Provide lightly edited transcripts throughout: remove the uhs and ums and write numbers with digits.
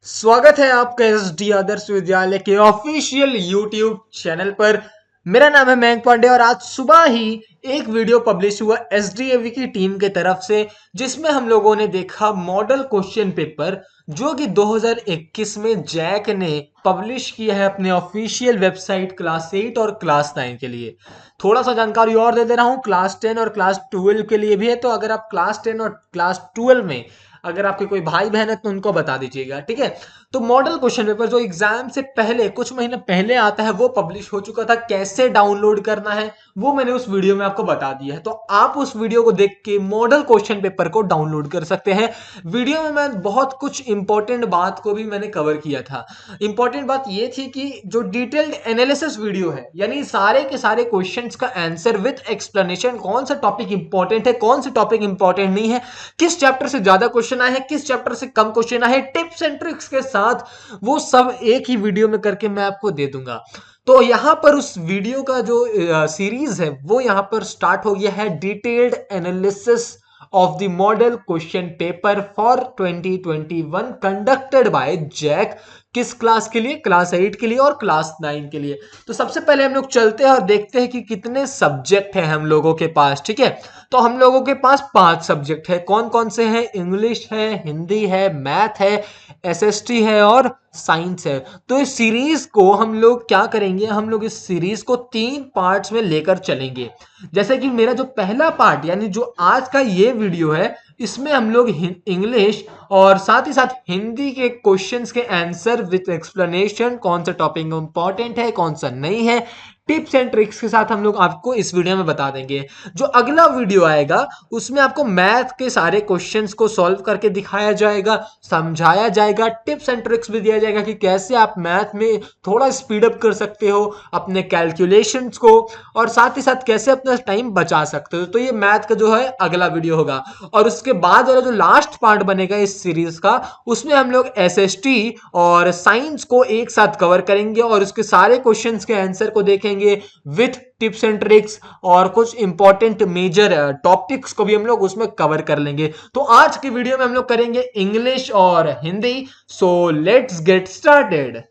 स्वागत है आपका एसडी आदर्श विद्यालय के ऑफिशियल यूट्यूब चैनल पर। मेरा नाम है मयंक पांडे और आज सुबह ही एक वीडियो पब्लिश हुआ एसडीएवी की टीम के तरफ से, जिसमें हम लोगों ने देखा मॉडल क्वेश्चन पेपर जो कि 2021 में जैक ने पब्लिश किया है अपने ऑफिशियल वेबसाइट क्लास 8 और क्लास 9 के लिए। थोड़ा सा जानकारी और दे दे रहा हूँ, क्लास 10 और क्लास 12 के लिए भी है, तो अगर आप क्लास 10 और क्लास 12 में अगर आपके कोई भाई बहन है तो उनको बता दीजिएगा, ठीक है। तो मॉडल क्वेश्चन पेपर जो एग्जाम से पहले कुछ महीने पहले आता है वो पब्लिश हो चुका था। कैसे डाउनलोड करना है वो मैंने उस वीडियो में आपको बता दिया है, तो आप उस वीडियो को देख के मॉडल क्वेश्चन पेपर को डाउनलोड कर सकते हैं। वीडियो में मैं बहुत कुछ इंपॉर्टेंट बात को भी मैंने कवर किया था। इंपॉर्टेंट बात ये थी कि जो डिटेल्ड एनालिसिस वीडियो है, यानी सारे के सारे क्वेश्चंस का आंसर विद एक्सप्लेनेशन, कौन सा टॉपिक इंपॉर्टेंट है, कौन सा टॉपिक इंपॉर्टेंट नहीं है, किस चैप्टर से ज्यादा क्वेश्चन आए हैं, किस चैप्टर से कम क्वेश्चन आए हैं, टिप्स एंड ट्रिक्स के साथ, वो सब एक ही वीडियो में करके मैं आपको दे दूंगा। तो यहां पर उस वीडियो का जो सीरीज है वो यहां पर स्टार्ट हो गया है, detailed analysis of the model question paper for 2021 conducted by JAC. किस क्लास के लिए? क्लास 8 के लिए और क्लास 9 के लिए। तो सबसे पहले हम लोग चलते हैं और देखते हैं कि कितने सब्जेक्ट हैं हम लोगों के पास, ठीक है। तो हम लोगों के पास 5 सब्जेक्ट है। कौन कौन से हैं? इंग्लिश है, हिंदी है, मैथ है, एसएसटी है और साइंस है। तो इस सीरीज को हम लोग क्या करेंगे, हम लोग इस सीरीज को 3 पार्ट्स में लेकर चलेंगे। जैसे कि मेरा जो पहला पार्ट यानी जो आज का ये वीडियो है, इसमें हम लोग इंग्लिश और साथ ही साथ हिंदी के क्वेश्चंस के आंसर विद एक्सप्लेनेशन, कौन सा टॉपिक इंपॉर्टेंट है कौन सा नहीं है, टिप्स एंड ट्रिक्स के साथ हम लोग आपको इस वीडियो में बता देंगे। जो अगला वीडियो आएगा उसमें आपको मैथ के सारे क्वेश्चंस को सॉल्व करके दिखाया जाएगा, समझाया जाएगा, टिप्स एंड ट्रिक्स भी दिया जाएगा कि कैसे आप मैथ में थोड़ा स्पीड अप कर सकते हो अपने कैलकुलेशंस को, और साथ ही साथ कैसे अपना टाइम बचा सकते हो। तो ये मैथ का जो है अगला वीडियो होगा। और उसके बाद वाला जो लास्ट पार्ट बनेगा इस सीरीज का, उसमें हम लोग एसएसटी और साइंस को एक साथ कवर करेंगे और उसके सारे क्वेश्चंस के आंसर को देखेंगे विथ टिप्स एंड ट्रिक्स, और कुछ इंपॉर्टेंट मेजर टॉपिक्स को भी हम लोग उसमें कवर कर लेंगे। तो आज की वीडियो में हम लोग करेंगे इंग्लिश और Hindi. So let's get started.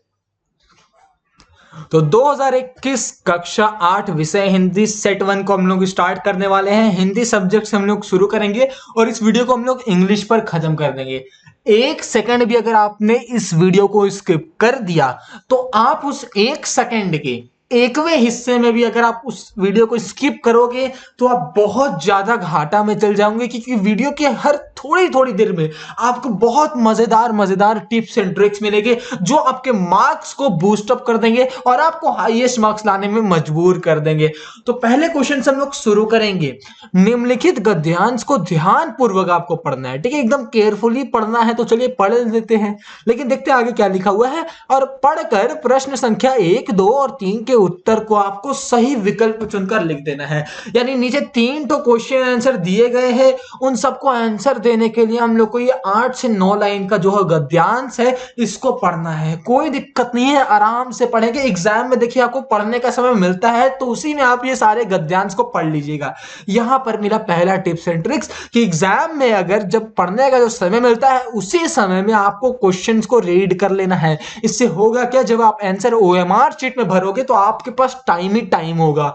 तो 2021 कक्षा 8 विषय हिंदी सेट 1 को हम लोग स्टार्ट करने वाले हैं। हिंदी सब्जेक्ट से हम लोग शुरू करेंगे और इस वीडियो को हम लोग इंग्लिश पर खत्म कर देंगे। एक सेकंड भी अगर आपने इस वीडियो को स्किप कर दिया तो आप उस एक सेकंड के एकवें हिस्से में भी अगर आप उस वीडियो को स्किप करोगे तो आप बहुत ज्यादा घाटा में चल जाओगे, क्योंकि वीडियो के हर थोड़ी थोड़ी देर में आपको बहुत मजेदार मजेदार टिप्स एंड ट्रिक्स मिलेंगे जो आपके मार्क्स को बूस्ट अप कर देंगे और आपको हाईएस्ट मार्क्स लाने में मजबूर कर देंगे। तो पहले क्वेश्चन से हम लोग शुरू करेंगे। निम्नलिखित गद्यांश को ध्यान पूर्वक आपको पढ़ना है, ठीक है, एकदम केयरफुली पढ़ना है। तो चलिए पढ़ लेते हैं, लेकिन देखते हैं आगे क्या लिखा हुआ है। और पढ़कर प्रश्न संख्या 1, 2 और 3 के उत्तर को आपको सही विकल्प चुनकर लिख देना है। यानी नीचे 3 तो क्वेश्चन आंसर दिए गए हैं, उन सबको आंसर देने के लिए हम लोग को ये 8 से 9 लाइन का जो है गद्यांश है इसको पढ़ना है। कोई दिक्कत नहीं है, आराम से पढ़ेंगे। एग्जाम में देखिए आपको पढ़ने का समय मिलता है तो उसी में आप ये सारे गद्यांश को पढ़ लीजिएगा। यहां पर मेरा पहला टिप्स एंड ट्रिक्स कि एग्जाम में अगर जब पढ़ने का जो समय मिलता है उसी समय में आपको क्वेश्चंस को रीड कर लेना है। इससे होगा क्या, जब आप आंसर ओएमआर शीट में भरोगे तो आपके पास टाइम ही टाइम होगा,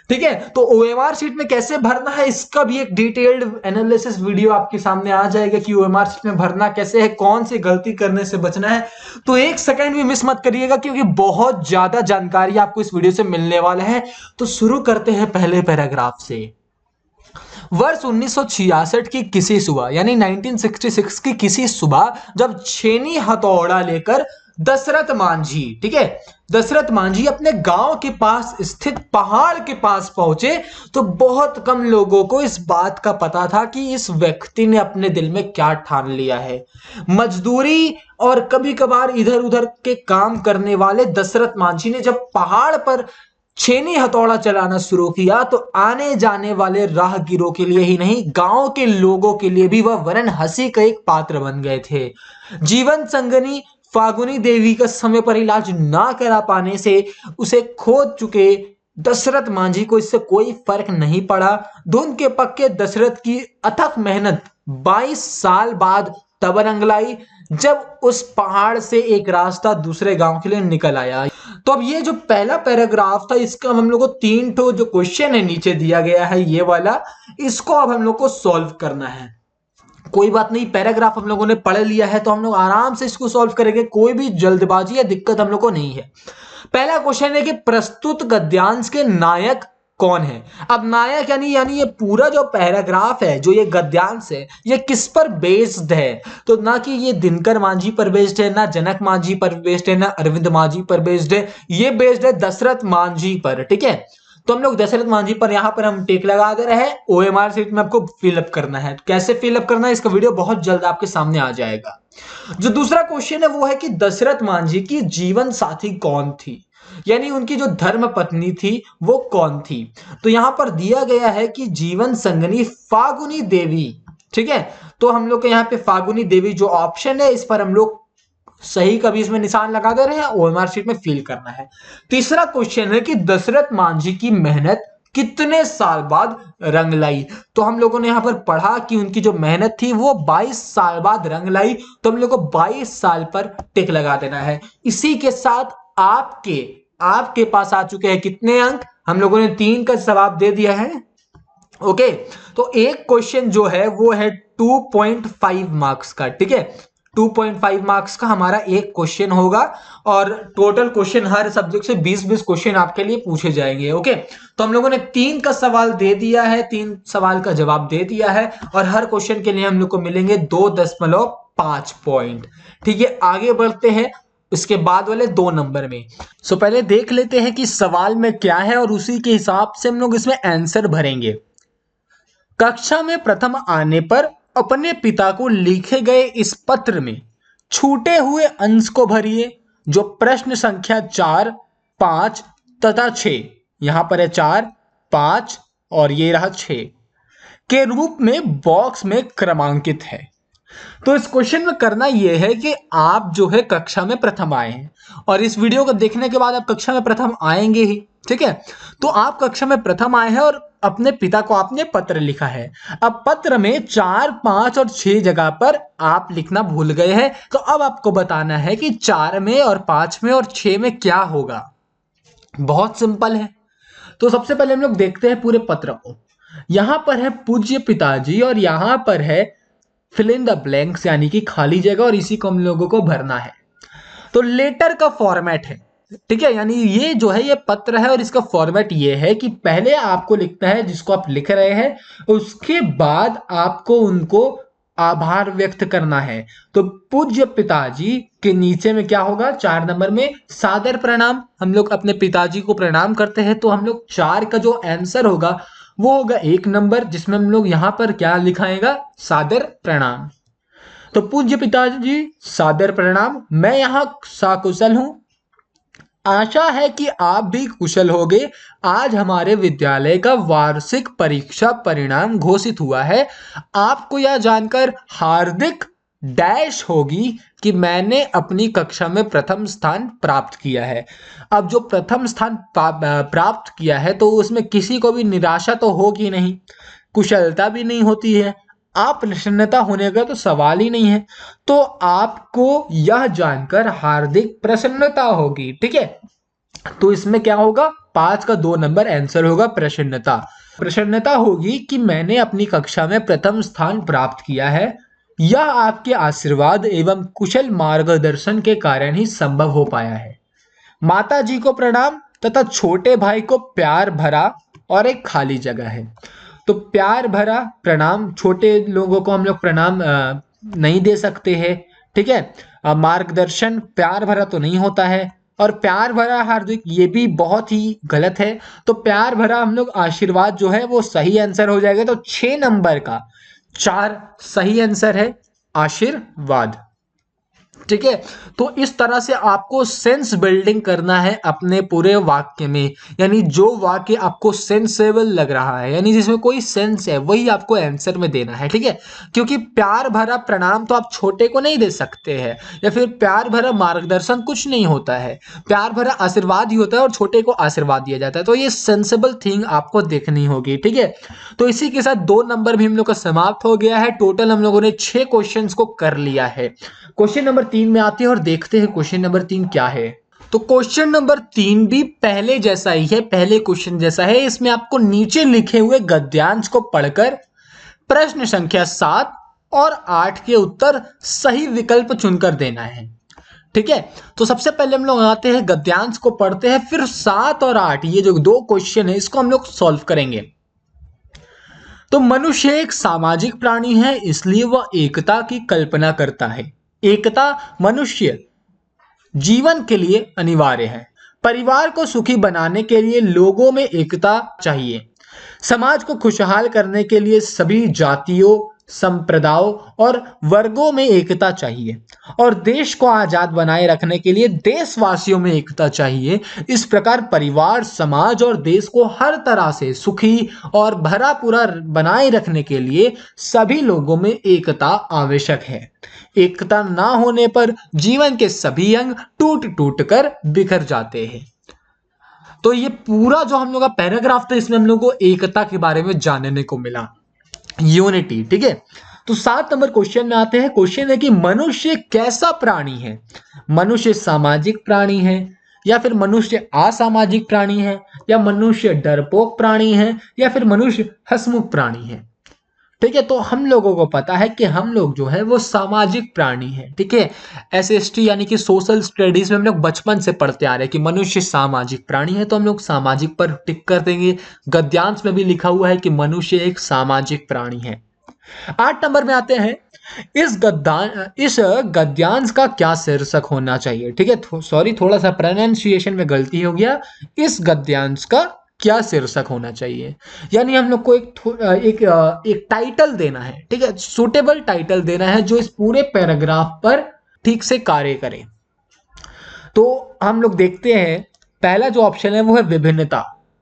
ठीक है। तो ओएमआर शीट में कैसे भरना है इसका भी एक डिटेल्ड एनालिसिस वीडियो आपके सामने आ जाएगा कि ओएमआर शीट में भरना कैसे है, कौन सी गलती करने से बचना है। तो एक सेकंड भी मिस मत करिएगा क्योंकि बहुत ज्यादा जानकारी आपको इस वीडियो से मिलने वाला है। तो शुरू करते हैं पहले पैराग्राफ से। वर्ष 1966 की किसी सुबह, यानी 1966 की किसी सुबह, जब छेनी हथौड़ा लेकर दशरथ मांझी, ठीक है, दशरथ मांझी अपने गांव के पास स्थित पहाड़ के पास पहुंचे तो बहुत कम लोगों को इस बात का पता था कि इस व्यक्ति ने अपने दिल में क्या ठान लिया है। मजदूरी और कभी कभार इधर उधर के काम करने वाले दशरथ मांझी ने जब पहाड़ पर छेनी हथौड़ा चलाना शुरू किया तो आने जाने वाले राहगीरों के लिए ही नहीं, गांव के लोगों के लिए भी वह वरन हंसी का एक पात्र बन गए थे। जीवन संगनी फागुनी देवी का समय पर इलाज ना करा पाने से उसे खोद चुके दशरथ मांझी को इससे कोई फर्क नहीं पड़ा। धुन के पक्के दशरथ की अथक मेहनत 22 साल बाद तब रंग लाई जब उस पहाड़ से एक रास्ता दूसरे गांव के लिए निकल आया। तो अब ये जो पहला पैराग्राफ था, इसका हम लोग को 3 ठो जो क्वेश्चन है नीचे दिया गया है ये वाला, इसको अब हम लोग को सॉल्व करना है। कोई बात नहीं, पैराग्राफ हम लोगों ने पढ़ लिया है तो हम लोग आराम से इसको सॉल्व करेंगे, कोई भी जल्दबाजी या दिक्कत हम लोग को नहीं है। पहला क्वेश्चन है कि प्रस्तुत गद्यांश के नायक कौन है। अब नायक यानी ये पूरा जो पैराग्राफ है, जो ये गद्यांश है, ये किस पर बेस्ड है। तो ना कि ये दिनकर मांझी पर बेस्ड है, ना जनक मांझी पर बेस्ड है, ना अरविंद मांझी पर बेस्ड है, ये बेस्ड है दशरथ मांझी पर। ठीक है, तो हम लोग दशरथ मांझी पर यहां पर हम टिक लगा दे रहे हैं। ओएमआर सीट में आपको फिलअप करना है। कैसे फिलअप करना है इसका वीडियो बहुत जल्द आपके सामने आ जाएगा। जो दूसरा क्वेश्चन है वो है कि दशरथ मांझी की जीवन साथी कौन थी, यानी उनकी जो धर्म पत्नी थी वो कौन थी। तो यहां पर दिया गया है कि जीवन संगनी फागुनी देवी। ठीक है, तो हम लोग के यहाँ पे फागुनी देवी जो ऑप्शन है, इस पर हम लोग सही कभी इसमें निशान लगा दे रहे हैं, ओएमआर शीट में फिल करना है। तीसरा क्वेश्चन है कि दशरथ मांझी की मेहनत कितने साल बाद रंग लाई। तो हम लोगों ने यहां पर पढ़ा कि उनकी जो मेहनत थी वो 22 साल बाद रंग लाई, तो हम लोग को 22 साल पर टिक लगा देना है। इसी के साथ आपके पास आ चुके हैं कितने अंक, हम लोगों ने 3 का जवाब दे दिया है। ओके, तो एक क्वेश्चन जो है वो है 2.5 मार्क्स का। ठीक है, 2.5 मार्क्स का हमारा एक क्वेश्चन होगा और टोटल क्वेश्चन हर सब्जेक्ट से 20-20 क्वेश्चन आपके लिए पूछे जाएंगे। ओके, तो हम लोगों ने 3 का सवाल दे दिया है, 3 सवाल का जवाब दे दिया है और हर क्वेश्चन के लिए हम लोग को मिलेंगे 2.5 पॉइंट। ठीक है, आगे बढ़ते हैं इसके बाद वाले 2 नंबर में। सो पहले देख लेते हैं कि सवाल में क्या है और उसी के हिसाब से हम लोग इसमें आंसर भरेंगे। कक्षा में प्रथम आने पर अपने पिता को लिखे गए इस पत्र में छूटे हुए अंश को भरिए, जो प्रश्न संख्या 4, 5 तथा 6, यहां पर है 4, 5 और ये रहा 6 के रूप में बॉक्स में क्रमांकित है। तो इस क्वेश्चन में करना यह है कि आप जो है कक्षा में प्रथम आए हैं और इस वीडियो को देखने के बाद आप कक्षा में प्रथम आएंगे ही। ठीक है, तो आप कक्षा में प्रथम आए हैं और अपने पिता को आपने पत्र लिखा है। अब पत्र में 4, 5 और 6 जगह पर आप लिखना भूल गए हैं, तो अब आपको बताना है कि 4 में और 5 में और 6 में क्या होगा। बहुत सिंपल है। तो सबसे पहले हम लोग देखते हैं पूरे पत्र को। यहां पर है पूज्य पिताजी और यहां पर है फिल इन द ब्लैंक्स यानी कि खाली जगह, और इसी को हम लोगों को भरना है। तो लेटर का फॉर्मेट है। ठीक है, यानी ये जो है ये पत्र है और इसका फॉर्मेट ये है कि पहले आपको लिखना है जिसको आप लिख रहे हैं, उसके बाद आपको उनको आभार व्यक्त करना है। तो पूज्य पिताजी के नीचे में क्या होगा, 4 नंबर में सादर प्रणाम। हम लोग अपने पिताजी को प्रणाम करते हैं, तो हम लोग 4 का जो आंसर होगा वो होगा 1 नंबर, जिसमें हम लोग यहां पर क्या लिखाएगा, सादर प्रणाम। तो पूज्य पिताजी सादर प्रणाम, मैं यहां सकुशल हूं, आशा है कि आप भी कुशल होंगे। आज हमारे विद्यालय का वार्षिक परीक्षा परिणाम घोषित हुआ है। आपको यह जानकर हार्दिक डैश होगी कि मैंने अपनी कक्षा में प्रथम स्थान प्राप्त किया है। अब जो प्रथम स्थान प्राप्त किया है तो उसमें किसी को भी निराशा तो होगी नहीं, कुशलता भी नहीं होती है, आप प्रसन्नता होने का तो सवाल ही नहीं है। तो आपको यह जानकर हार्दिक प्रसन्नता होगी। ठीक है, तो इसमें क्या होगा, 5 का 2 नंबर आंसर होगा प्रसन्नता। प्रसन्नता होगी कि मैंने अपनी कक्षा में प्रथम स्थान प्राप्त किया है। यह आपके आशीर्वाद एवं कुशल मार्गदर्शन के कारण ही संभव हो पाया है। माता जी को प्रणाम तथा छोटे भाई को प्यार भरा और एक खाली जगह है। तो प्यार भरा प्रणाम, छोटे लोगों को हम लोग प्रणाम नहीं दे सकते हैं। ठीक है, मार्गदर्शन प्यार भरा तो नहीं होता है, और प्यार भरा हार्दिक ये भी बहुत ही गलत है। तो प्यार भरा हम लोग आशीर्वाद जो है वो सही आंसर हो जाएगा। तो 6 नंबर का 4 सही आंसर है आशीर्वाद। ठीक है। तो इस तरह से आपको सेंस बिल्डिंग करना है अपने पूरे वाक्य में, यानी जो वाक्य आपको सेंसेबल लग रहा है, यानी जिसमें कोई सेंस है, वही आपको आंसर में देना है। ठीक है, क्योंकि प्यार भरा प्रणाम तो आप छोटे को नहीं दे सकते हैं, या फिर प्यार भरा मार्गदर्शन कुछ नहीं होता है, प्यार भरा आशीर्वाद ही होता है और छोटे को आशीर्वाद दिया जाता है। तो ये सेंसेबल थिंग आपको देखनी होगी। ठीक है, तो इसी के साथ 2 नंबर भी हम लोग का समाप्त हो गया है। टोटल हम लोगों ने 6 क्वेश्चंस को कर लिया है। क्वेश्चन नंबर 3 में आते हैं और देखते हैं क्वेश्चन नंबर 3 क्या है। तो क्वेश्चन नंबर 3 भी पहले जैसा ही है, पहले क्वेश्चन जैसा है। इसमें आपको नीचे लिखे हुए गद्यांश को पढ़कर प्रश्न संख्या 7 और 8 के उत्तर सही विकल्प चुनकर देना है। ठीक है, तो सबसे पहले हम लोग आते हैं गद्यांश को पढ़ते हैं, फिर 7 और 8 ये जो 2 क्वेश्चन है इसको हम लोग सॉल्व करेंगे। तो मनुष्य एक सामाजिक प्राणी है, इसलिए वह एकता की कल्पना करता है। एकता मनुष्य जीवन के लिए अनिवार्य है। परिवार को सुखी बनाने के लिए लोगों में एकता चाहिए। समाज को खुशहाल करने के लिए सभी जातियों, संप्रदायों और वर्गों में एकता चाहिए, और देश को आजाद बनाए रखने के लिए देशवासियों में एकता चाहिए। इस प्रकार परिवार, समाज और देश को हर तरह से सुखी और भरा पूरा बनाए रखने के लिए सभी लोगों में एकता आवश्यक है। एकता ना होने पर जीवन के सभी अंग टूट टूट कर बिखर जाते हैं। तो ये पूरा जो हम लोग का पैराग्राफ था, इसमें हम लोग को एकता के बारे में जानने को मिला, यूनिटी। ठीक है, तो 7 नंबर क्वेश्चन में आते हैं। क्वेश्चन है कि मनुष्य कैसा प्राणी है? मनुष्य सामाजिक प्राणी है, या फिर मनुष्य असामाजिक प्राणी है, या मनुष्य डरपोक प्राणी है, या फिर मनुष्य हंसमुख प्राणी है? ठीक है, तो हम लोगों को पता है कि हम लोग जो है वो सामाजिक प्राणी है। ठीक है, एसएसटी यानी कि सोशल स्टडीज में हम लोग बचपन से पढ़ते आ रहे हैं कि मनुष्य सामाजिक प्राणी है, तो हम लोग सामाजिक पर टिक कर देंगे। गद्यांश में भी लिखा हुआ है कि मनुष्य एक सामाजिक प्राणी है। 8 नंबर में आते हैं। इस गद्यांश का क्या शीर्षक होना चाहिए? ठीक है, सॉरी, थोड़ा सा प्रोनाउंसिएशन में गलती हो गया। इस गद्यांश का क्या शीर्षक होना चाहिए, यानी हम लोग को एक टाइटल देना है। ठीक है, सुटेबल टाइटल देना है जो इस पूरे पैराग्राफ पर ठीक से कार्य करे। तो हम लोग देखते हैं, पहला जो ऑप्शन है वो है विभिन्नता।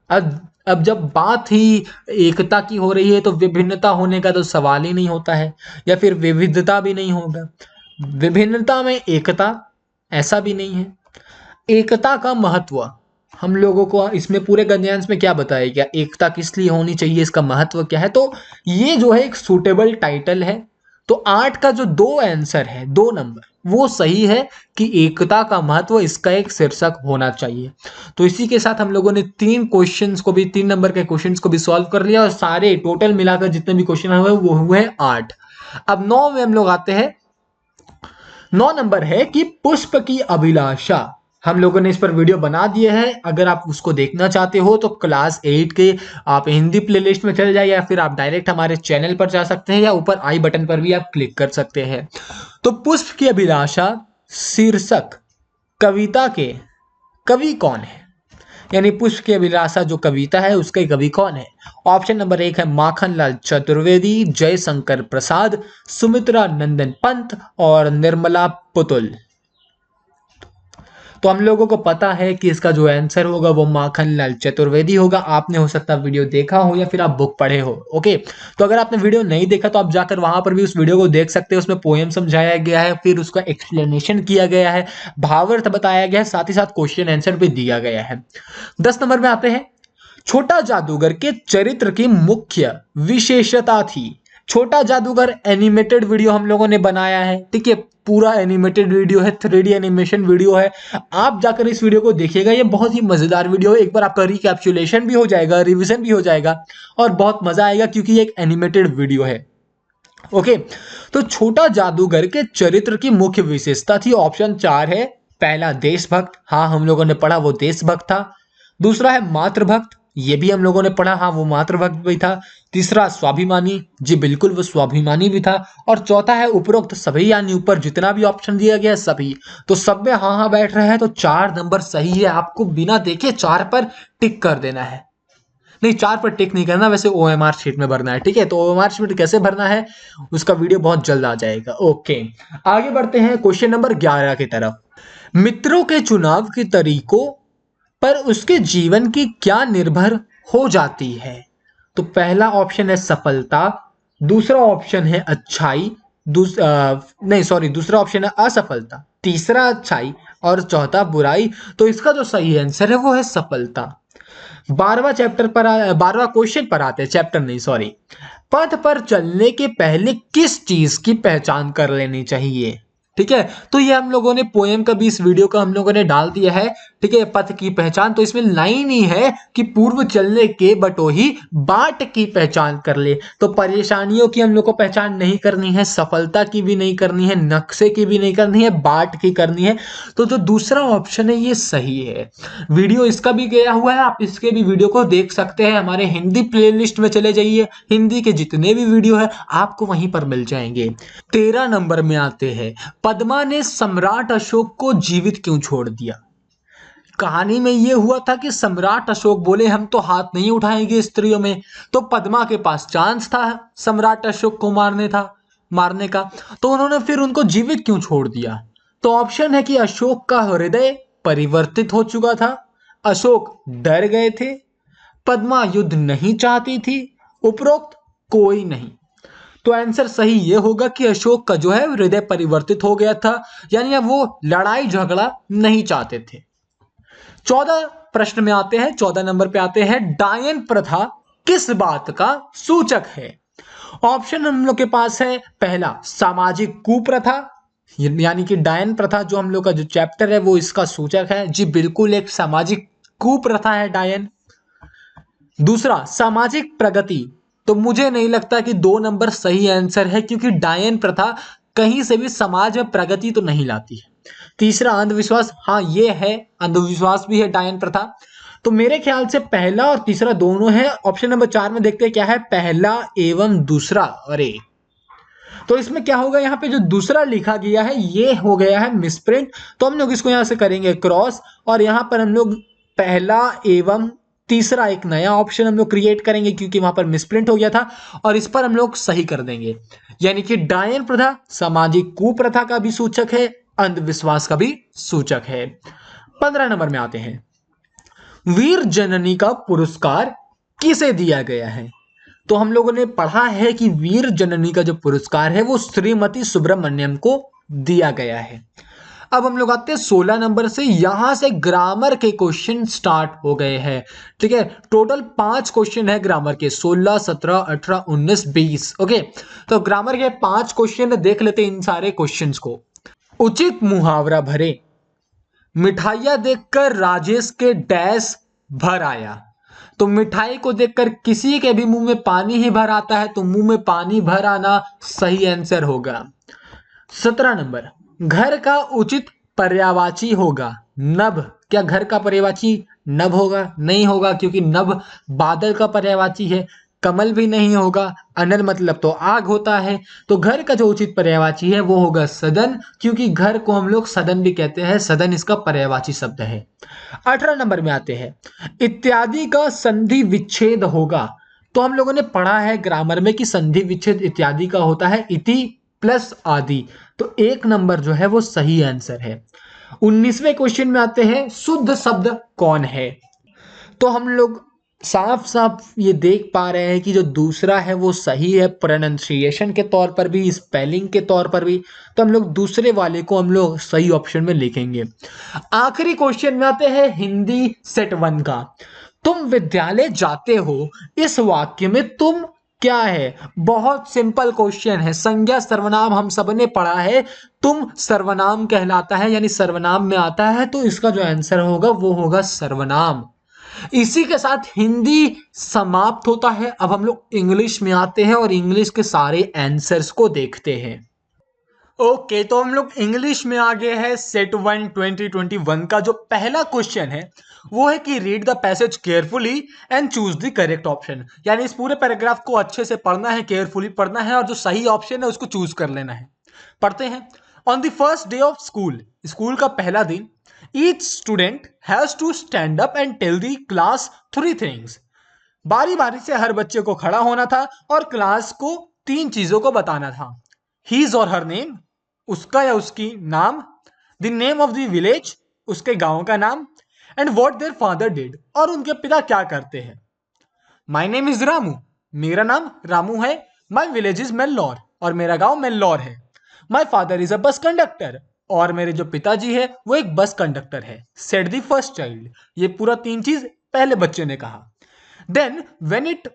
अब जब बात ही एकता की हो रही है तो विभिन्नता होने का तो सवाल ही नहीं होता है, या फिर विविधता भी नहीं होगा। विभिन्नता में एकता, ऐसा भी नहीं है। एकता का महत्व हम लोगों को इसमें पूरे गद्यांश में क्या बताया गया, एकता किस लिए होनी चाहिए, इसका महत्व क्या है। तो ये जो है एक सूटेबल टाइटल है। तो 8 का जो 2 आंसर है, 2 नंबर, वो सही है कि एकता का महत्व, इसका एक शीर्षक होना चाहिए। तो इसी के साथ हम लोगों ने 3 क्वेश्चंस को भी, 3 नंबर के क्वेश्चंस को भी सॉल्व कर लिया, और सारे टोटल मिलाकर जितने भी क्वेश्चन हुए वो हुए 8। अब 9 में हम लोग आते हैं। 9 नंबर है कि पुष्प की अभिलाषा। हम लोगों ने इस पर वीडियो बना दिया है, अगर आप उसको देखना चाहते हो तो क्लास 8 के आप हिंदी प्लेलिस्ट में चले जाइए, या फिर आप डायरेक्ट हमारे चैनल पर जा सकते हैं, या ऊपर आई बटन पर भी आप क्लिक कर सकते हैं। तो पुष्प की अभिलाषा शीर्षक कविता के कवि कौन है, यानी पुष्प की अभिलाषा जो कविता है उसके कवि कौन है? ऑप्शन नंबर 1 है माखनलाल चतुर्वेदी, जयशंकर प्रसाद, सुमित्रा नंदन पंत और निर्मला पुतुल। तो हम लोगों को पता है कि इसका जो आंसर होगा वो माखनलाल चतुर्वेदी होगा। आपने हो सकता है वीडियो देखा हो या फिर आप बुक पढ़े हो। ओके, तो अगर आपने वीडियो नहीं देखा तो आप जाकर वहां पर भी उस वीडियो को देख सकते हैं। उसमें पोएम समझाया गया है, फिर उसका एक्सप्लेनेशन किया गया है, भावार्थ बताया गया है, साथ ही साथ क्वेश्चन आंसर भी दिया गया है। 10 नंबर में आते हैं। छोटा जादूगर के चरित्र की मुख्य विशेषता थी। छोटा जादूगर एनिमेटेड वीडियो हम लोगों ने बनाया है। ठीक है, पूरा एनिमेटेड वीडियो है, 3D एनिमेशन वीडियो है। आप जाकर इस वीडियो को देखिएगा, ये बहुत ही मजेदार वीडियो है। एक बार आपका रिकैप्सुलेशन भी हो जाएगा, रिवीजन भी हो जाएगा, और बहुत मजा आएगा क्योंकि ये एक एनिमेटेड वीडियो है। ओके, तो छोटा जादूगर के चरित्र की मुख्य विशेषता थी। ऑप्शन 4 है। पहला देशभक्त, हाँ हम लोगों ने पढ़ा वो देशभक्त था। दूसरा है मातृभक्त, ये भी हम लोगों ने पढ़ा, हाँ वो मातृभक्त भी था। तीसरा स्वाभिमानी, जी बिल्कुल वो स्वाभिमानी भी था। और चौथा है उपरोक्त सभी, यानी ऊपर जितना भी ऑप्शन दिया गया है सभी। तो सब में हाँ हाँ बैठ रहे हैं, तो 4 नंबर सही है। आपको बिना देखे 4 पर टिक कर देना है। नहीं, 4 पर टिक नहीं करना, वैसे ओएमआर शीट में भरना है। ठीक है, तो ओएमआर शीट कैसे भरना है उसका वीडियो बहुत जल्द आ जाएगा। ओके, आगे बढ़ते हैं क्वेश्चन नंबर 11 की तरफ। मित्रों के चुनाव के तरीकों पर उसके जीवन की क्या निर्भर हो जाती है? तो पहला ऑप्शन है सफलता, दूसरा ऑप्शन है अच्छाई, नहीं सॉरी, दूसरा ऑप्शन है असफलता, तीसरा अच्छाई और चौथा बुराई। तो इसका जो सही आंसर है वो है सफलता। 12वां क्वेश्चन पर आते हैं, चैप्टर नहीं सॉरी। पथ पर चलने के पहले किस चीज की पहचान कर लेनी चाहिए? ठीक है, तो ये हम लोगों ने पोएम का भी इस वीडियो का हम लोगों ने डाल दिया है। ठीक है, पथ की पहचान, तो इसमें लाइन ही है कि पूर्व चलने के बटोही बाट की पहचान कर ले। तो परेशानियों की हम लोग को पहचान नहीं करनी है, सफलता की भी नहीं करनी है, नक्शे की भी नहीं करनी है, बाट की करनी है। तो जो दूसरा ऑप्शन है ये सही है। वीडियो इसका भी गया हुआ है, आप इसके भी वीडियो को देख सकते हैं। हमारे हिंदी प्लेलिस्ट में चले जाइए, हिंदी के जितने भी वीडियो है आपको वहीं पर मिल जाएंगे। 13 नंबर में आते हैं, पद्मा ने सम्राट अशोक को जीवित क्यों छोड़ दिया? कहानी में यह हुआ था कि सम्राट अशोक बोले हम तो हाथ नहीं उठाएंगे स्त्रियों में, तो पद्मा के पास चांस था सम्राट अशोक को मारने का, तो उन्होंने फिर उनको जीवित क्यों छोड़ दिया? तो ऑप्शन है कि अशोक का हृदय परिवर्तित हो चुका था, अशोक डर गए थे, पद्मा युद्ध नहीं चाहती थी, उपरोक्त कोई नहीं। तो आंसर सही ये होगा कि अशोक का जो है हृदय परिवर्तित हो गया था, यानी अब वो लड़ाई झगड़ा नहीं चाहते थे। 14 प्रश्न में आते हैं, 14 नंबर पे आते हैं, डायन प्रथा किस बात का सूचक है? ऑप्शन हम लोग के पास है, पहला सामाजिक कुप्रथा, यानी कि डायन प्रथा जो हम लोग का जो चैप्टर है वो इसका सूचक है। जी बिल्कुल, एक सामाजिक कुप्रथा है डायन। दूसरा सामाजिक प्रगति, तो मुझे नहीं लगता कि 2 नंबर सही आंसर है, क्योंकि डायन प्रथा कहीं से भी समाज में प्रगति तो नहीं लाती है। तीसरा अंधविश्वास, हाँ ये है, अंधविश्वास भी है डायन प्रथा। तो मेरे ख्याल से पहला और तीसरा दोनों है। ऑप्शन नंबर 4 में देखते हैं क्या है, पहला एवं दूसरा। अरे तो इसमें क्या होगा, यहाँ पे जो दूसरा लिखा गया है ये हो गया है मिसप्रिंट, तो हम लोग इसको यहां से करेंगे क्रॉस, और यहां पर हम लोग पहला एवं तीसरा एक नया ऑप्शन हम लोग क्रिएट करेंगे, क्योंकि वहां पर मिसप्रिंट हो गया था, और इस पर हम लोग सही कर देंगे। यानी कि डायन प्रथा सामाजिक कुप्रथा का भी सूचक है, अंधविश्वास का भी सूचक है। 15 नंबर में आते हैं, वीर जननी का पुरस्कार किसे दिया गया है? तो हम लोगों ने पढ़ा है कि वीर जननी का जो पुरस्कार है वो श्रीमती सुब्रमण्यम को दिया गया है। अब हम लोग आते हैं 16 नंबर से, यहां से ग्रामर के क्वेश्चन स्टार्ट हो गए हैं। ठीक है, टोटल 5 क्वेश्चन है ग्रामर के, 16, 17, 18, 19, 20। ओके, तो ग्रामर के 5 क्वेश्चन देख लेते हैं इन सारे क्वेश्चंस को। उचित मुहावरा भरे, मिठाइयां देखकर राजेश के डैश भर आया। तो मिठाई को देखकर किसी के भी मुंह में पानी ही भर आता है, तो मुंह में पानी भर आना सही आंसर होगा। 17 नंबर, घर का उचित पर्यायवाची होगा नभ। क्या घर का पर्यायवाची नभ होगा? नहीं होगा, क्योंकि नभ बादल का पर्यायवाची है। कमल भी नहीं होगा, अनल मतलब तो आग होता है। तो घर का जो उचित पर्यायवाची है वो होगा सदन, क्योंकि घर को हम लोग सदन भी कहते हैं, सदन इसका पर्यायवाची शब्द है। 18 नंबर में आते हैं, इत्यादि का संधि विच्छेद होगा। तो हम लोगों ने पढ़ा है ग्रामर में कि संधि विच्छेद इत्यादि का होता है इति प्लस आदि, तो 1 नंबर जो है वो सही आंसर है। 19वें क्वेश्चन में आते हैं, शुद्ध शब्द कौन है? तो हम लोग साफ साफ ये देख पा रहे हैं कि जो दूसरा है वो सही है, प्रोनाउंसिएशन के तौर पर भी, स्पेलिंग के तौर पर भी। तो हम लोग दूसरे वाले को हम लोग सही ऑप्शन में लिखेंगे। आखिरी क्वेश्चन में आते हैं हिंदी सेट 1 का, तुम विद्यालय जाते हो, इस वाक्य में तुम क्या है? बहुत सिंपल क्वेश्चन है। संज्ञा सर्वनाम हम सबने पढ़ा है, तुम सर्वनाम कहलाता है, यानी सर्वनाम में आता है, तो इसका जो आंसर होगा वो होगा सर्वनाम। इसी के साथ हिंदी समाप्त होता है। अब हम लोग इंग्लिश में आते हैं और इंग्लिश के सारे आंसर्स को देखते हैं। ओके, तो हम लोग इंग्लिश में आ गए हैं। सेट 1 2021 का जो पहला क्वेश्चन है वो है कि read the passage carefully and choose the correct option. यानी इस पूरे पैराग्राफ को अच्छे से पढ़ना है, केयरफुली पढ़ना है, और जो सही ऑप्शन है उसको चूज कर लेना है। पढ़ते हैं। On the first day of school, school का पहला दिन, each student has to stand up and tell the class 3 things. बारी बारी से हर बच्चे को खड़ा होना था और क्लास को 3 चीजों को बताना था। हीज और हर नेम, उसका या उसकी नाम, the name of the village, उसके गांव का नाम, and what their father did, और उनके पिता क्या करते हैं। माई नेम इज रामू, मेरा नाम रामू है। माई विलेज इज मेल्लौर, और मेरा गांव मेल्लौर है। My father is a bus conductor, और मेरे जो पिताजी है वो एक बस कंडक्टर है। सेड द फर्स्ट चाइल्ड, ये पूरा 3 चीज पहले बच्चे ने कहा। Then when it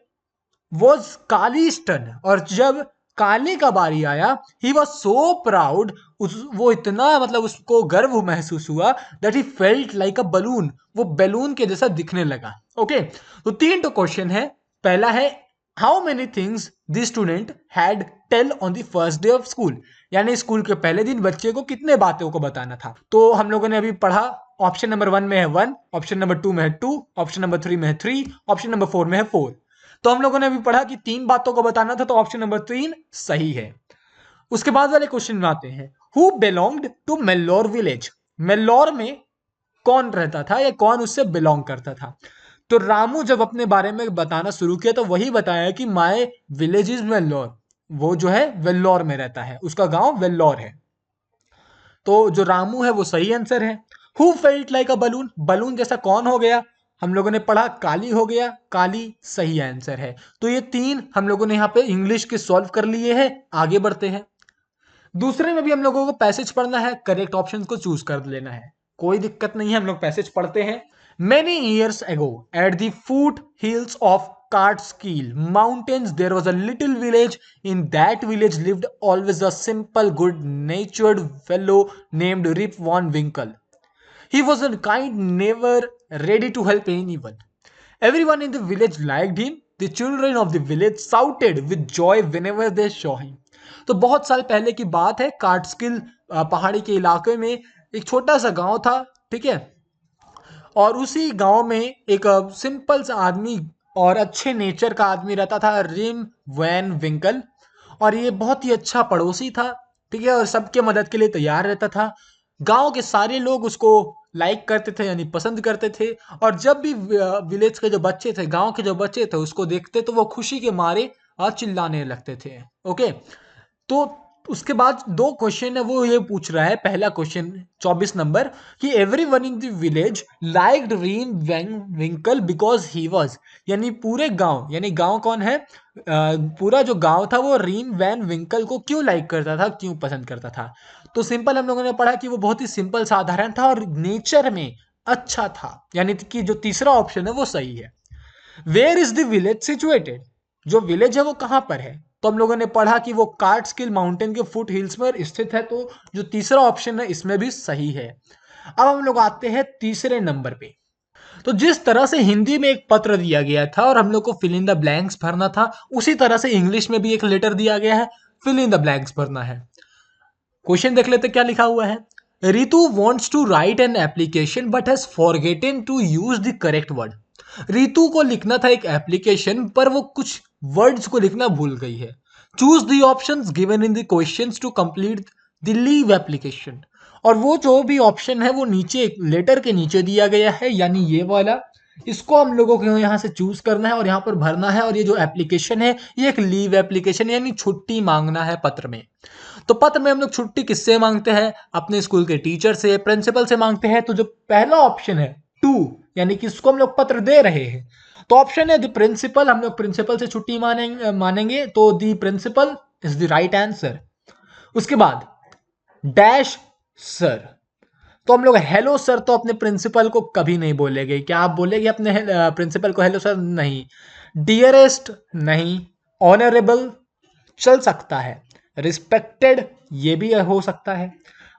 was Kali's turn, और जब काली का बारी आया, ही वॉज सो प्राउड, वो इतना मतलब उसको गर्व महसूस हुआ, that he felt like a balloon, वो बैलून के जैसा दिखने लगा। ओके, तो 3 तो क्वेश्चन है। पहला है how many things the student had tell on the first day of school, यानी स्कूल के पहले दिन बच्चे को कितने बातों को बताना था। तो हम लोगों ने अभी पढ़ा, ऑप्शन नंबर 1 में है 1, ऑप्शन नंबर 2 में है 2, ऑप्शन नंबर 3 में है 3, ऑप्शन नंबर 4 में है 4। तो हम लोगों ने अभी पढ़ा कि 3 बातों को बताना था, तो ऑप्शन नंबर 3 सही है। उसके बाद वाले क्वेश्चन में आते हैं, हु बिलोंग्ड टू मेल्लोर विलेज, मेल्लोर में कौन रहता था या कौन उससे बिलोंग करता था। तो रामू जब अपने बारे में बताना शुरू किया तो वही बताया कि माय विलेज इज वेल्लोर, वो जो है वेल्लोर में रहता है, उसका गांव वेल्लोर है। तो जो रामू है वो सही आंसर है। Who felt like a balloon, balloon जैसा कौन हो गया, हम लोगों ने पढ़ा काली हो गया, काली सही आंसर है। तो ये 3 हम लोगों ने यहाँ पे इंग्लिश के सॉल्व कर लिए हैं। आगे बढ़ते हैं, दूसरे में भी हम लोगों को पैसेज पढ़ना है, करेक्ट ऑप्शन को चूज कर लेना है, कोई दिक्कत नहीं है, हम लोग पैसेज पढ़ते हैं। Many years ago, at the foot hills of Catskill Mountains, there was a little village. In that village lived always a simple, good-natured fellow named Rip Van Winkle. He was a kind, never ready to help anyone. Everyone in the village liked him. The children of the village shouted with joy whenever they saw him. तो बहुत साल पहले की बात है, कार्टस्किल पहाड़ी के इलाके में एक छोटा सा गांव था, ठीक है। और उसी गांव में एक सिंपल सा आदमी और अच्छे नेचर का आदमी रहता था, रिम वैन विंकल। और ये बहुत ही अच्छा पड़ोसी था, ठीक है, और सबके मदद के लिए तैयार रहता था। गांव के सारे लोग उसको लाइक करते थे, यानी पसंद करते थे। और जब भी विलेज के जो बच्चे थे, गांव के जो बच्चे थे, उसको देखते तो वो खुशी के मारे चिल्लाने लगते थे। ओके, तो उसके बाद 2 क्वेश्चन है, वो ये पूछ रहा है। पहला क्वेश्चन 24 नंबर कि everyone in the village liked Rip Van Winkle because he was, यानी पूरे गांव, यानी गांव कौन है, पूरा जो गांव था वो रीम वैन विंकल को क्यों लाइक करता था, क्यों पसंद करता था। तो सिंपल हम लोगों ने पढ़ा कि वो बहुत ही सिंपल साधारण था और नेचर में अच्छा था, यानी कि जो तीसरा ऑप्शन है वो सही है। Where is the village situated, जो विलेज है वो कहां पर है। तो हम लोगों ने पढ़ा कि वो कार्टस्किल माउंटेन के फुट हिल्स पर स्थित है, तो जो तीसरा ऑप्शन है इसमें भी सही है। अब हम लोग आते हैं तीसरे नंबर पे। तो जिस तरह से हिंदी में एक पत्र दिया गया था और हम लोग को फिल इन द ब्लैंक्स भरना था, उसी तरह से इंग्लिश में भी एक लेटर दिया गया है, फिल इन द ब्लैंक्स भरना है। क्वेश्चन देख लेते क्या लिखा हुआ है। Ritu wants to write an application but has forgotten to use the correct word. Ritu को लिखना था एक एप्लीकेशन, पर वो कुछ वर्ड्स को लिखना भूल गई है। Choose the options given in the questions to complete the leave application. और वो जो भी ऑप्शन है वो नीचे लेटर के नीचे दिया गया है, यानी ये वाला, इसको हम लोगों को यहाँ से चूज करना है और यहाँ पर भरना है। और ये जो एप्लीकेशन है ये एक लीव एप्लीकेशन, यानी छुट्टी मांगना है पत्र में। तो पत्र में हम लोग छुट्टी किससे मांगते हैं, अपने स्कूल के टीचर से, प्रिंसिपल से मांगते हैं। तो जो पहला ऑप्शन है 2, यानी कि इसको हम लोग पत्र दे रहे हैं, तो ऑप्शन है द प्रिंसिपल, हम लोग प्रिंसिपल से छुट्टी मानेंगे, तो the principal is the right answer. उसके बाद डैश सर, तो हम लोग हेलो सर तो अपने प्रिंसिपल को कभी नहीं बोलेंगे। क्या आप बोलेंगे अपने प्रिंसिपल को हेलो सर? नहीं। डियरेस्ट नहीं। ऑनरेबल चल सकता है। रिस्पेक्टेड ये भी हो सकता है।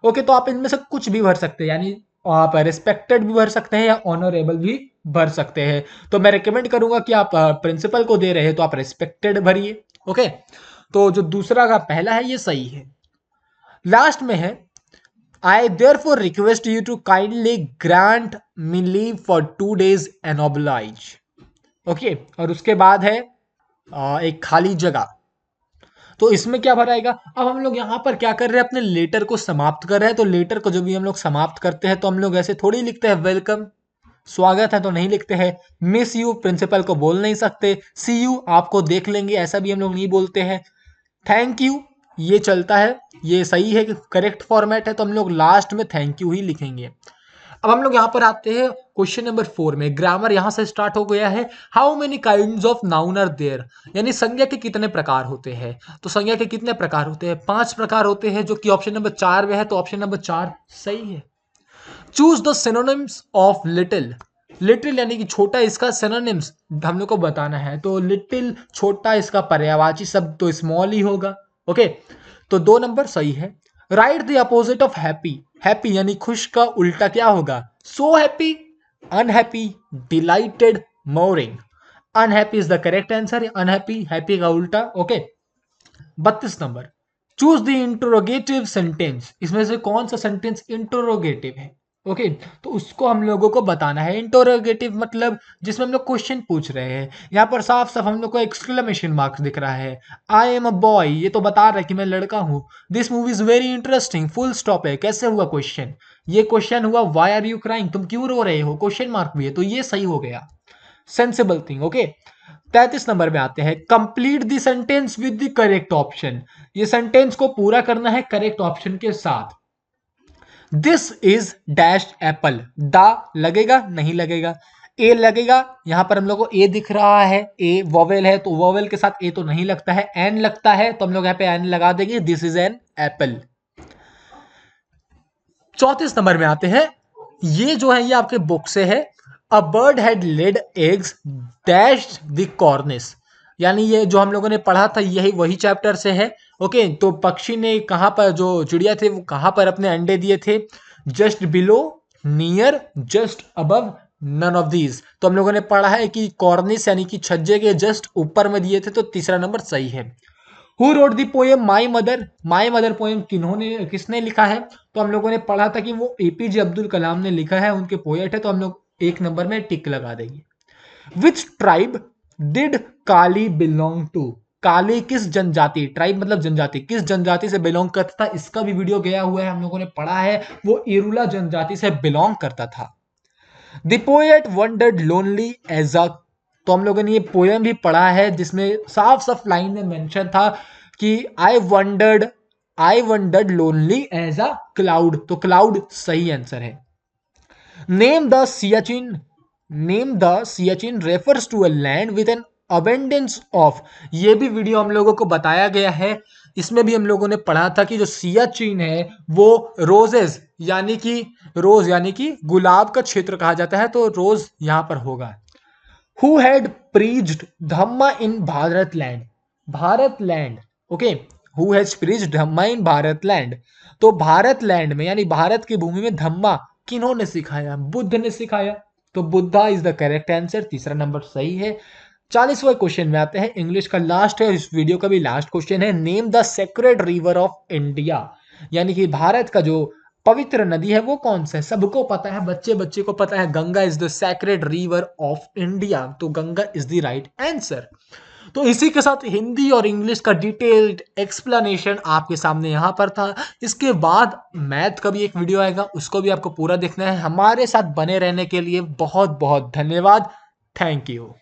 ओके, तो आप इनमें से कुछ भी भर सकते हैं, यानी आप रिस्पेक्टेड भी भर सकते हैं या ऑनरेबल भी भर सकते हैं। तो मैं रिकमेंड करूंगा कि आप प्रिंसिपल को दे रहे हैं तो आप रिस्पेक्टेड भरिए। ओके, तो जो दूसरा का पहला है ये सही है। लास्ट में है I therefore request you to kindly grant me leave for 2 days and oblige. Okay, और उसके बाद है एक खाली जगह। तो इसमें क्या भराएगा। अब हम लोग यहाँ पर क्या कर रहे हैं, अपने लेटर को समाप्त कर रहे हैं। तो लेटर को जो भी हम लोग समाप्त करते हैं तो हम लोग ऐसे थोड़ी लिखते हैं वेलकम, स्वागत है तो नहीं लिखते हैं, मिस यू प्रिंसिपल को बोल नहीं सकते, सी यू आपको देख लेंगे ऐसा भी हम लोग नहीं बोलते हैं, थैंक यू ये चलता है, ये सही है कि करेक्ट फॉर्मेट है, तो हम लोग लास्ट में थैंक यू ही लिखेंगे। अब हम लोग यहाँ पर आते हैं क्वेश्चन नंबर 4 में। ग्रामर यहाँ से स्टार्ट हो गया है। How many kinds of noun are there, यानी संज्ञा के कितने प्रकार होते हैं। तो संज्ञा के कितने प्रकार होते हैं, 5 प्रकार होते हैं, जो कि ऑप्शन नंबर 4 में है, तो ऑप्शन नंबर 4 सही है। Choose the synonyms of little, little यानी कि छोटा, इसका सिनोनिम्स हम लोग को बताना है, तो लिटिल छोटा, इसका पर्यायवाची शब्द तो स्मॉल ही होगा। ओके, तो 2 नंबर सही है। Right the opposite of happy, happy यानी खुश का उल्टा क्या होगा, so happy, unhappy, dilated, mooring. Unhappy is the correct answer, unhappy happy का उल्टा। Okay, 32 number, choose the interrogative sentence, इसमें से कौन सा सेंटेंस इंटरोगेटिव है। ओके, तो उसको हम लोगों को बताना है। इंटरोगेटिव मतलब जिसमें हम लोग क्वेश्चन पूछ रहे हैं। यहाँ पर साफ साफ हम लोग को एक्सक्लेमेशन मार्क्स दिख रहा है। आई एम अ बॉय, ये तो बता रहा है कि मैं लड़का हूँ। This movie is very interesting, full stop है। कैसे हुआ क्वेश्चन, ये क्वेश्चन हुआ वाई आर यू क्राइंग, तुम क्यों रो रहे हो, क्वेश्चन मार्क भी है, तो ये सही हो गया, सेंसिबल थिंग। ओके, 33 नंबर में आते हैं। Complete the sentence with the correct option, ये सेंटेंस को पूरा करना है करेक्ट ऑप्शन के साथ। दिस इज डैश एप्पल, दा लगेगा नहीं लगेगा, ए लगेगा, यहां पर हम लोग को ए दिख रहा है, ए वोवेल है, तो वोवेल के साथ ए तो नहीं लगता है, एन लगता है, तो हम लोग यहाँ पे एन लगा देंगे, this is an apple. 34 number में आते हैं। ये जो है ये आपके बुक से है। A bird had laid eggs dash the कॉर्निस, यानी ये जो हम लोगों ने पढ़ा था यही वही चैप्टर से है। ओके, तो पक्षी ने कहां पर, जो चिड़िया थे वो कहां पर अपने अंडे दिए थे, just below, near, just above, none of these. तो हम लोगों ने पढ़ा है कि कॉर्निस यानी कि छज्जे के जस्ट ऊपर में दिए थे, तो तीसरा नंबर सही है। Who wrote the poem my mother, my mother poem किसने लिखा है, तो हम लोगों ने पढ़ा था कि वो एपीजे अब्दुल कलाम ने लिखा है, उनके पोएट है, तो हम लोग 1 नंबर में टिक लगा देंगे। Which tribe did Kali belong to, Kali किस जनजाति, ट्राइब मतलब जनजाति, किस जनजाति से बिलोंग करता था, इसका भी वीडियो गया हुआ है, हम लोगों ने पढ़ा है, वो इरुला जनजाति से बिलोंग करता था। The poet wandered lonely as a, तो हम लोगों ने ये पोएम भी पढ़ा है जिसमें साफ साफ लाइन में मेंशन था कि I wandered lonely as a cloud, तो क्लाउड सही आंसर है। Name the Siachen, name the Siachen refers to a land with an abundance of, ये भी वीडियो हम लोगों को बताया गया है। इसमें भी हम लोगों ने पढ़ा था कि जो सियाचिन है वो रोजेस यानी कि रोज यानी कि गुलाब का क्षेत्र कहा जाता है, तो रोज यहां पर होगा। Who had preached Dhamma in Bharat land, Bharat land. Okay, who has preached Dhamma in Bharat land, तो भारत लैंड में यानी भारत की भूमि में धम्मा किन्होंने सिखाया, बुद्ध ने सिखाया, तो Buddha is the correct answer, तीसरा नंबर सही है। 40वां क्वेश्चन में आते हैं, इंग्लिश का लास्ट है, इस वीडियो का भी लास्ट क्वेश्चन है। Name the sacred river of India, यानी कि भारत का जो पवित्र नदी है वो कौन सा है, सबको पता है, बच्चे बच्चे को पता है, Ganga is the sacred river of India, तो Ganga is the right answer. तो इसी के साथ हिंदी और इंग्लिश का डिटेल्ड एक्सप्लेनेशन आपके सामने यहां पर था। इसके बाद मैथ का भी एक वीडियो आएगा, उसको भी आपको पूरा देखना है। हमारे साथ बने रहने के लिए बहुत बहुत धन्यवाद, थैंक यू।